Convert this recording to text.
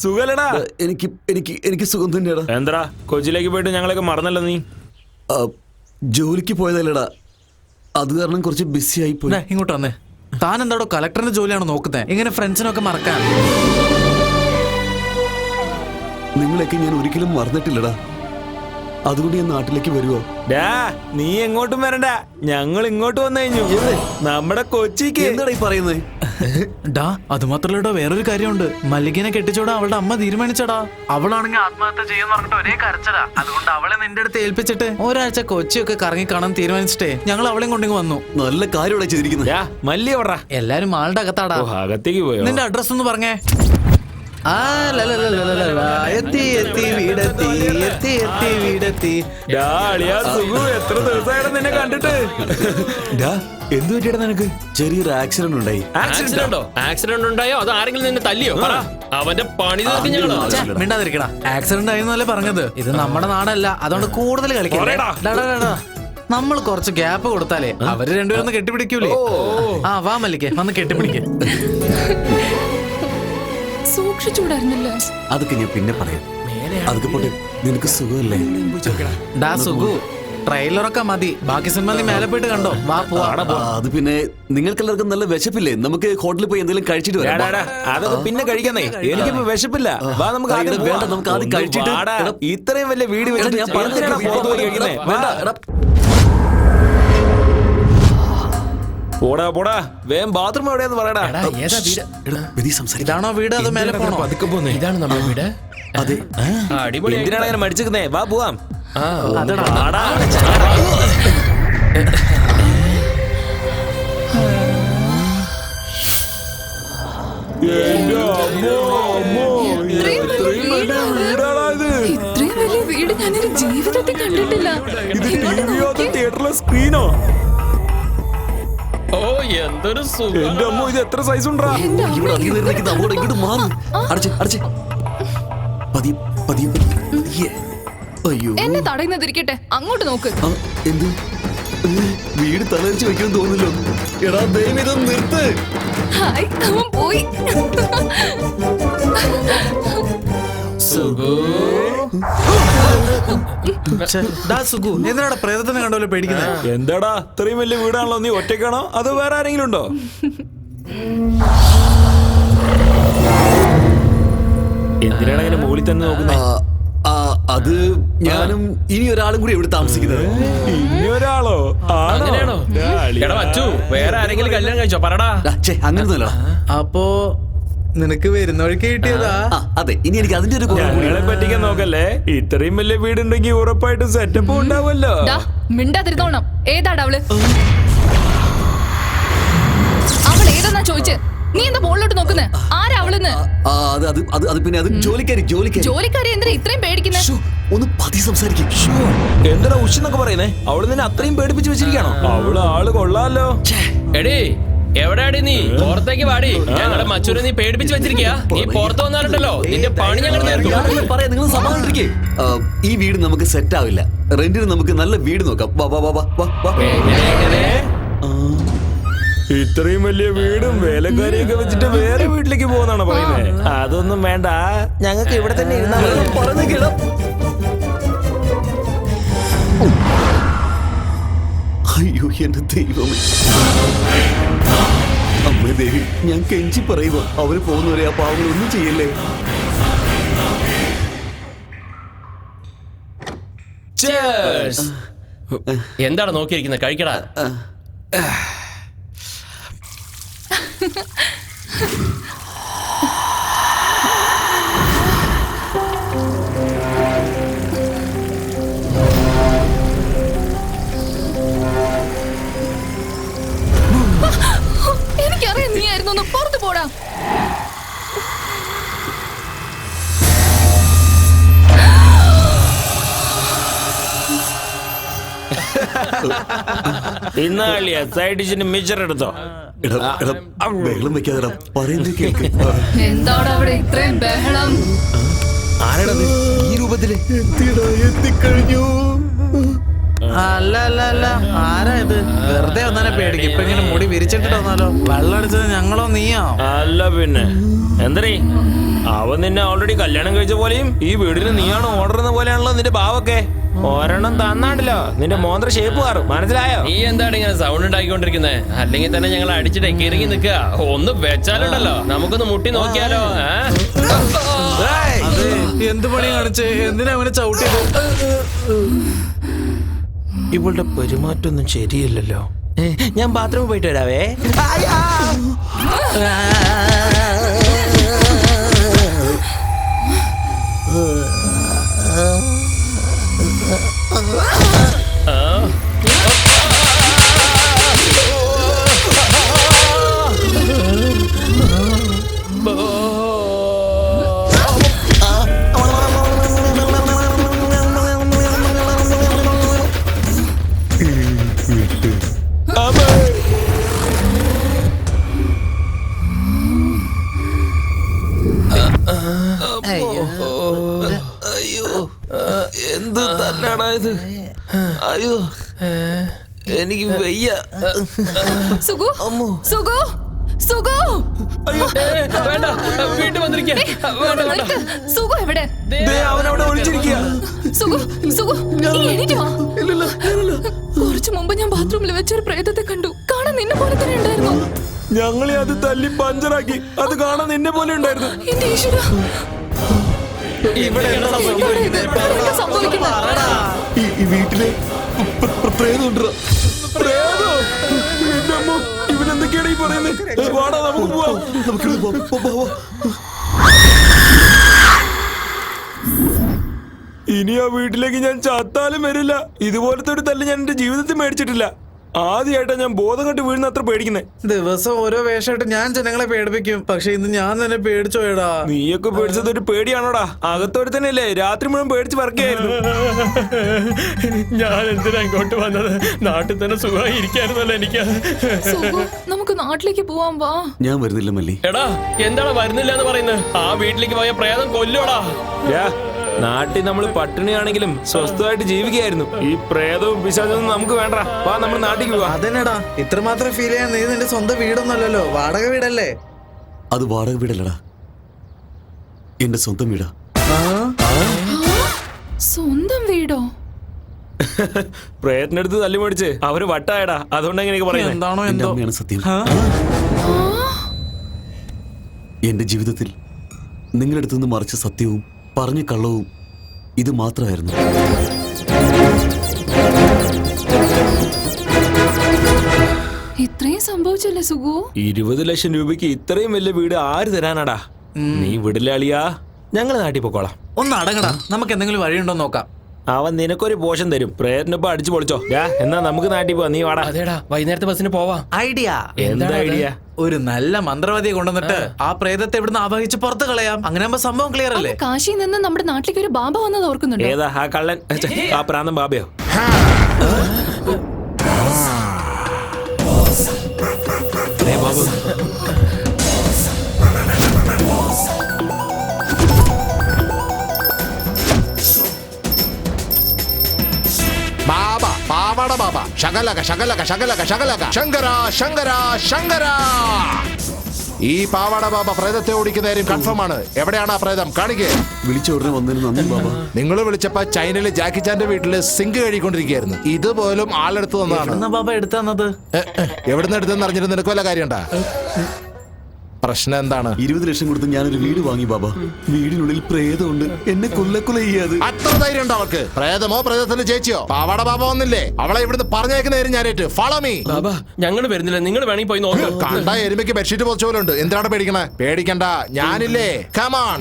സുഖല്ലടാ? എനിക്ക് എനിക്ക് എനിക്ക് സുഖം തന്നെയാടാ. എന്താ കൊച്ചിയിലേക്ക് പോയിട്ട് ഞങ്ങളൊക്കെ മറന്നല്ലോ നീ? ജോലിക്ക് പോയതല്ലടാ, അത് കാരണം കുറച്ച് ബിസി ആയി പോയി. ഇങ്ങോട്ട് വന്നേ. താൻ എന്താടോ കളക്ടറിന്റെ ജോലിയാണ് നോക്കുന്നത്? ഇങ്ങനെ ഫ്രണ്ട്സിനൊക്കെ മറക്കാൻ? നിങ്ങളെയൊക്കെ ഞാൻ ഒരിക്കലും മറന്നിട്ടില്ലടാ, അതുകൊണ്ട് ഞാൻ നാട്ടിലേക്ക് വരുവോ? നീ എങ്ങോട്ടും വരണ്ട, ഞങ്ങൾ ഇങ്ങോട്ട് വന്നു കഴിഞ്ഞു. നമ്മുടെ കൊച്ചിക്ക്. എന്താടാ ഈ പറയുന്നത്? ഡാ അത് മാത്രല്ലടോ, വേറൊരു കാര്യമുണ്ട്. മല്ലികനെ കെട്ടിച്ചോടാ അവളുടെ അമ്മ തീരുമാനിച്ചടാ. അവളാണെങ്കിൽ ആത്മഹത്യ ചെയ്യാന്ന് പറഞ്ഞിട്ട് ഒരേ കരച്ചടാ. അതുകൊണ്ട് അവളെ നിന്റെ അടുത്ത് ഏൽപ്പിച്ചിട്ട് ഒരാഴ്ച കൊച്ചിയൊക്കെ കറങ്ങി കാണാൻ തീരുമാനിച്ചിട്ടേ ഞങ്ങൾ അവളെയും കൊണ്ടിങ്ങ് വന്നു. നല്ല കാര്യമാണ് ചെയ്തിരിക്കുന്നത്. മല്ലി എവിടാ? എല്ലാരും ആളുടെ അകത്താടാ. അകത്തേക്ക് പോയോ? നിന്റെ അഡ്രസ് ഒന്ന് പറഞ്ഞേ. എത്ര ദിവസമായിട്ട് നിന്നെ കണ്ടിട്ട്. എന്ത് പറ്റിയടാ നിനക്ക്? ചെറിയൊരു ആക്സിഡന്റ് ഉണ്ടായി. ആക്സിഡന്റ് ഉണ്ടായോ? അത് ആരെങ്കിലും നിന്നെ തല്ലിയോ? അവന്റെ പണി മിണ്ടാതിരിക്കടാ. ആക്സിഡന്റ് ആയെന്നല്ലേ പറഞ്ഞത്. ഇത് നമ്മുടെ നാടല്ല, അതുകൊണ്ട് കൂടുതൽ കളിക്കല്ലേ. നമ്മൾ കുറച്ച് ഗ്യാപ്പ് കൊടുത്താലേ അവര് രണ്ടുപേരും ഒന്ന് കെട്ടിപ്പിടിക്കൂലേ. വാ മല്ലിക്ക്, വന്ന് കെട്ടിപ്പിടിക്കേ. സൂക്ഷിച്ചൂടായിരുന്നല്ലോ. അതൊക്കെ ഞാൻ പിന്നെ പറയാം. അതൊക്കെ പോട്ടെ, നിനക്ക് സുഖമല്ലേ? സുഖു ട്രെയിലറൊക്കെ മതി, ബാക്കി സിനിമ നീ മേലെ പോയിട്ട് കണ്ടോ. വാ പോവാ. അത് പിന്നെ നിങ്ങൾക്കെല്ലാവർക്കും നല്ല വിശപ്പില്ലേ? നമുക്ക് ഹോട്ടലിൽ പോയി എന്തെങ്കിലും കഴിച്ചിട്ട് വരാം. അതൊക്കെ പിന്നെ കഴിക്കുന്നേ, എനിക്കിപ്പോ വിശപ്പില്ല. വാ നമുക്ക് വേണ്ട, നമുക്ക് ആദ്യം കഴിച്ചിട്ട്. ഇത്രയും വലിയ വീട് വെച്ചിട്ട് ഞാൻ വേണ്ട. പോടാ പോടാ, വേഗം ബാത്റൂം എവിടെയാന്ന് പറയടാ. ഇതാണോ വീട്? അത് മേലെ പോണോ? ഇതാണ് നമ്മുടെ വീട്. അതെ. എന്തിനാണ് അങ്ങനെ മടിച്ചിരിക്കുന്നേ? വാ പോവാം. ഇത്രയും വലിയ വീട് ഞാനൊരു ജീവിതത്തിൽ കണ്ടിട്ടില്ല. തിയേറ്ററിലെ സ്ക്രീനോ? ഓ എന്തൊരു സുഖം. എന്റെ അമ്മ, ഇത് എത്ര സൈസ് ഉണ്ടാ? ഇങ്ങോട്ട് മാറും. അയ്യോ, എന്നെ തടയുന്നതിരിക്കട്ടെ, അങ്ങോട്ട് നോക്ക്. എന്ത് വീട് തലരിച്ച് വെക്കാൻ തോന്നില്ലോ? എടാ ദൈവം, ഇതൊന്ന് നിർത്ത്. ഹായ്, അവൻ പോയി. എന്തിനാടാ പ്രേതത്തിനെ കണ്ടോലെ പേടിക്കുന്നത്? എന്താടാ ഇത്രയും വലിയ വീടാണല്ലോ, നീ ഒറ്റയ്ക്കാണോ അതോ വേറെ ആരെങ്കിലും ഉണ്ടോ? എന്തിനാണ് അങ്ങനെ മുകളിൽ തന്നെ നോക്കുന്നത്? അത് ഞാനും ഇനി ഒരാളും കൂടി ഇവിടെ താമസിക്കുന്നത്. ഇനി ഒരാളോ? അങ്ങനെയാണോ? വേറെ ആരെങ്കിലും കല്യാണം കഴിച്ചോ? പറടാ. അങ്ങനൊന്നുമല്ലോ. അപ്പോ നിനക്ക് വരുന്ന വഴിക്ക് കിട്ടിയതാ? അതെ, ഇനി എനിക്ക് അതിന്റെ ഒരു ഞങ്ങളെ പറ്റിക്കാൻ നോക്കല്ലേ. ഇത്രയും വലിയ വീടുണ്ടെങ്കിൽ ഉറപ്പായിട്ടും സെറ്റപ്പ് ഉണ്ടാവുമല്ലോ. മിണ്ടാതിരുന്നോണം. ഏതാടാ അവള്? അവൾ ഏതെന്നാ ചോദിച്ച്? നീ എന്താ ബോളിലോട്ട് നോക്കുന്നേ? ആരാ അവളെന്ന്? പിന്നെ അത് ജോലിക്കാരി. ജോലിക്കാരി എന്തിനാ ഇത്രയും പേടിക്കുന്നേ? ഒന്ന് പതി സംസാരിക്കും. എന്താ ഉഷെന്നൊക്കെ പറയുന്നേ? അവള് നിന്നെ അത്രയും പേടിപ്പിച്ച് വെച്ചിരിക്കണോ? അവള് ആള് കൊള്ളാലോ. എടീ, എവിടെയാടി നീ? പുറത്തേക്ക് വാടി. ഞങ്ങളുടെ മച്ചൂരെ നീ പേടിപ്പിച്ച് വെച്ചിരിക്കുക. നീ പുറത്ത് വന്നാലുണ്ടല്ലോ നിന്റെ പണി ഞങ്ങൾ പറയാം. നിങ്ങൾ സമാധാനിക്കേ. ഈ വീട് നമുക്ക് സെറ്റ് ആവില്ല. റെന്റിന് നമുക്ക് നല്ല വീട് നോക്കാം. ഇത്രയും വലിയ വീടും വേലക്കാരിയൊക്കെ വെച്ചിട്ട് വേറെ വീട്ടിലേക്ക് പോകുന്നാണോ പറയുന്നേ? അതൊന്നും വേണ്ട, ഞങ്ങൾക്ക് ഇവിടെ തന്നെ ഇരുന്നാ. അയ്യോ എന്റെ ദൈവമേ, അമ്മേ ദേവി, ഞാൻ കെഞ്ചി പറയുക, അവര് പോകുന്നവരെ ആ പാവങ്ങളൊന്നും ചെയ്യല്ലേ. എന്താണ് നോക്കിയിരിക്കുന്നത്? കഴിക്കടാ. എനിക്കറിയാം നീ ആയിരുന്നു. പുറത്തു പോടാ. ഇന്നാളിയ സൈഡ് ഡിഷിന് മിച്ചർ എടുത്തോ. ബഹളം വെക്കാതെ പറയുന്നത് കേൾക്ക്. എന്താണ് അവിടെ ഇത്രയും ബഹളം? ആരാണത് ഈ രൂപത്തില്? എത്തിക്കഴിഞ്ഞു. അല്ല അല്ല അല്ല, ആരാ ഇത്? വെറുതെ വന്നാനെ പേടിക്കും. ഇപ്പൊ ഇങ്ങനെ മുടി വിരിച്ചിട്ട് വന്നാലോ? വെള്ളം അടിച്ചത് ഞങ്ങളോ നീയോ? അല്ല പിന്നെ എന്തരീ അവൻ നിന്നെ ഓൾറെഡി കല്യാണം കഴിച്ച പോലെയും ഈ വീടിന് നീയാണ് ഓർഡർ ചെയ്യുന്ന പോലെയാണല്ലോ നിന്റെ ഭാവൊക്കെ. ഒരെണ്ണം തന്നാണ്ടല്ലോ നിന്റെ മോന്ത്ര ഷേപ്പ് മാറും, മനസ്സിലായോ? നീ എന്താണ് ഇങ്ങനെ സൗണ്ട് ഉണ്ടാക്കിക്കൊണ്ടിരിക്കുന്നത്? അല്ലെങ്കിൽ തന്നെ ഞങ്ങൾ അടിച്ചിട്ട് ഇറങ്ങി നിൽക്കുക. ഒന്ന് വെച്ചാലുണ്ടല്ലോ, നമുക്കൊന്ന് മുട്ടി നോക്കിയാലോ? അതെ, എന്ത് പണി കാണിച്ചേ? എന്തിനാ അവനെ ചവിട്ടിയത്? ഇവളുടെ പെരുമാറ്റൊന്നും ശരിയല്ലല്ലോ. ഞാൻ ബാത്റൂമിൽ പോയിട്ട് വരാവേ. അയ്യോ, എന്ത് തല്ലാടാ ഇത്? അയ്യോ, എനിക്ക് വയ്യ. സുഗു, സുഗു, സുഗു. വേണ്ട, വീട്ടിൽ വന്നിരിക്കുക. വേണ്ട വേണ്ട. സുഗു എവിടെ? അവനവിടെ ഒളിച്ചിരിക്കുക. സുഗു, സുഗു, നീ എണീറ്റ് വാ. കുറച്ചു മുമ്പ് ഞാൻ ബാത്റൂമിൽ വെച്ചൊരു പ്രേതത്തെ കണ്ടു. കാണാൻ നിന്നെ പോലെ തന്നെ ഉണ്ടായിരുന്നു. ഞങ്ങളെ അത് തല്ലി പഞ്ചറാക്കി. അത് കാണാൻ നിന്നെ പോലെ ഉണ്ടായിരുന്നു. എന്റെ ഈശ്വരാ, ഇവിടെ എന്താ എന്താണ് ഇത്? എന്താ സംഭവിക്കുന്നത്? ഈ വീട്ടിലെ പ്രേതമുണ്ടോ? ഇവനെന്തൊക്കെയാണ് ഈ പറയുന്നത്? വാടാ, നമുക്ക് പോവാം. ഇനി ആ വീട്ടിലേക്ക് ഞാൻ ചത്താലും വരില്ല. ഇതുപോലത്തെ ഒരു തല്ല് ഞാൻ എന്റെ ജീവിതത്തിൽ മേടിച്ചിട്ടില്ല. ആദ്യമായിട്ടാ ഞാൻ ബോധം കെട്ട് വീഴുന്ന അത്ര പേടിക്കുന്നേ. ദിവസം ഓരോ വേഷമായിട്ട് ഞാൻ ജനങ്ങളെ പേടിപ്പിക്കും. പക്ഷെ ഇന്ന് ഞാൻ തന്നെ പേടിച്ചോയടാ. നീയൊക്കെ പേടിച്ചത് ഒരു പേടിയാണോടാ? അകത്തോടെ തന്നെയല്ലേ രാത്രി മുഴുവൻ പേടിച്ച് പറക്കായിരുന്നു. ഞാൻ എന്തിനാ ഇങ്ങോട്ട് വന്നത്? നാട്ടിൽ തന്നെ സുഖമായി ഇരിക്കായിരുന്നല്ലോ എനിക്ക്. സുഗു, നമുക്ക് നാട്ടിലേക്ക് പോവാൻ വാ. ഞാൻ വരുന്നില്ല മല്ലി. എടാ, എന്താണ് വരുന്നില്ല എന്ന് പറയുന്നത്? ആ വീട്ടിലേക്ക് പോയ പ്രേതം കൊല്ലോടാ. നാട്ടിൽ നമ്മൾ പട്ടിണിയാണെങ്കിലും സ്വസ്ഥമായിട്ട് ജീവിക്കുകയായിരുന്നു. ഈ പ്രേതവും പിശാചൊന്നും നമുക്ക് വേണ്ട. വാ, നമ്മൾ നാട്ടിലേക്ക് പോവാ. അതെന്നെടാ, ഇത്രമാത്രം ഫീൽ ചെയ്യാൻ നീ നിന്റെ സ്വന്തം വീടൊന്നുമല്ലല്ലോ, വാടക വീടല്ലേ? അത് വാടക വീടല്ലടാ, എന്റെ സ്വന്തം വീടാ. സ്വന്തം വീടോ? പ്രേതത്തിനടുത്ത് തല്ലി മേടിച്ച് അവര് വട്ടായടാ. അതുകൊണ്ട് എങ്ങനെയൊക്കെ പറയുന്നത്? എന്താണോ എന്റെ എന്തോ. അമ്മയാണ് സത്യം. എന്റെ ജീവിതത്തിൽ നിങ്ങളുടെ അടുത്തുനിന്ന് മറിച്ച സത്യവും പറഞ്ഞ കള്ളവും ഇത് മാത്രമായിരുന്നു. ഇത്രയും സംഭവിച്ചല്ലേ സുഗു? 20 ലക്ഷം രൂപയ്ക്ക് ഇത്രയും വലിയ വീട് ആര് തരാനാടാ? നീ വിടില്ല അളിയാ, ഞങ്ങള് നാട്ടിൽ പോക്കോളാം. ഒന്ന് അടങ്ങടാ, നമുക്ക് എന്തെങ്കിലും വഴിയുണ്ടോ നോക്കാം. അവൻ നിനക്കൊരു പോഷൻ തരും. പ്രേതത്തിനൊപ്പം അടിച്ചു പൊളിച്ചോ. എന്നാ നമുക്ക് നാട്ടിൽ പോവാ. നീ വാടാ. അതേടാ, വൈകുന്നേരത്തെ ബസ്സിന് പോവാം. ഐഡിയ. എന്താ ഐഡിയ? ഒരു നല്ല മന്ത്രവാദിയെ കൊണ്ടുവന്നിട്ട് ആ പ്രേതത്തെ ഇവിടുന്ന് ആവാഹിച്ച് പുറത്ത് കളയാം. അങ്ങനെ ആകുമ്പോ സംഭവം ക്ലിയർ അല്ലേ? കാശിയിൽ നിന്ന് നമ്മുടെ നാട്ടിലേക്ക് ഒരു ബാബ വന്നത് ഓർക്കുന്നുണ്ടോ? ഏതാ ആ കള്ളൻ? ആ പ്രാന്തം ബാബയോ? ബാബു, ബാബ പാവാട ബാബ ശകലക ശകലക ശകലക ശകലക ശങ്കര ശങ്കര ശങ്കര. ഈ പാവാട ബാബ പ്രേതത്തെ ഓടിക്കുന്ന കാര്യം കൺഫേം ആണ്. എവിടെയാണ് ആ പ്രേതം? കാണിക്കേ. വിളിച്ച ഉടനെ വന്നതിന് നന്ദി ബാബ. നിങ്ങൾ വിളിച്ചപ്പോ ചൈനയിലെ ജാക്കി ചാന്റെ വീട്ടില് സിങ്ക് കഴുകിക്കൊണ്ടിരിക്കുകയായിരുന്നു. ഇതുപോലും ആളെടുത്ത് തന്നതാണ്. എന്നാ ബാബ എടുത്തന്നത്? എവിടുന്ന് എടുത്തെന്ന് അറിഞ്ഞിട്ട് നിനക്ക് വല്ല കാര്യണ്ടാ? പ്രശ്നം എന്താണ്? 20 ലക്ഷം കൊടുത്ത് ഞാനൊരു വീട് വാങ്ങി ബാബ. വീടിനുള്ളിൽ പ്രേതമുണ്ട്. എന്നെ കൊല്ല ചെയ്യാതെ. അത്ര ധൈര്യം ഉണ്ടോ അവൾക്ക്? പ്രേതമോ പ്രേതത്തിന്റെ ചേച്ചിയോ? പാവാട ബാബ വന്നില്ലേ? അവളെ ഇവിടുന്ന് പറഞ്ഞേക്കുന്ന നേരം ഞാനേറ്റ്. Follow me. ബാബാ, ഞങ്ങൾ വരുന്നില്ല. നിങ്ങൾ വേണമെങ്കിൽ പോയി നോക്കാം. കണ്ട എരുമയ്ക്ക് ബെഡ്ഷീറ്റ് പൊതിച്ച പോലെ ഉണ്ട്. എന്തിനാണ് പേടിക്കണേ? പേടിക്കണ്ട, ഞാനില്ലേ. കമാൺ.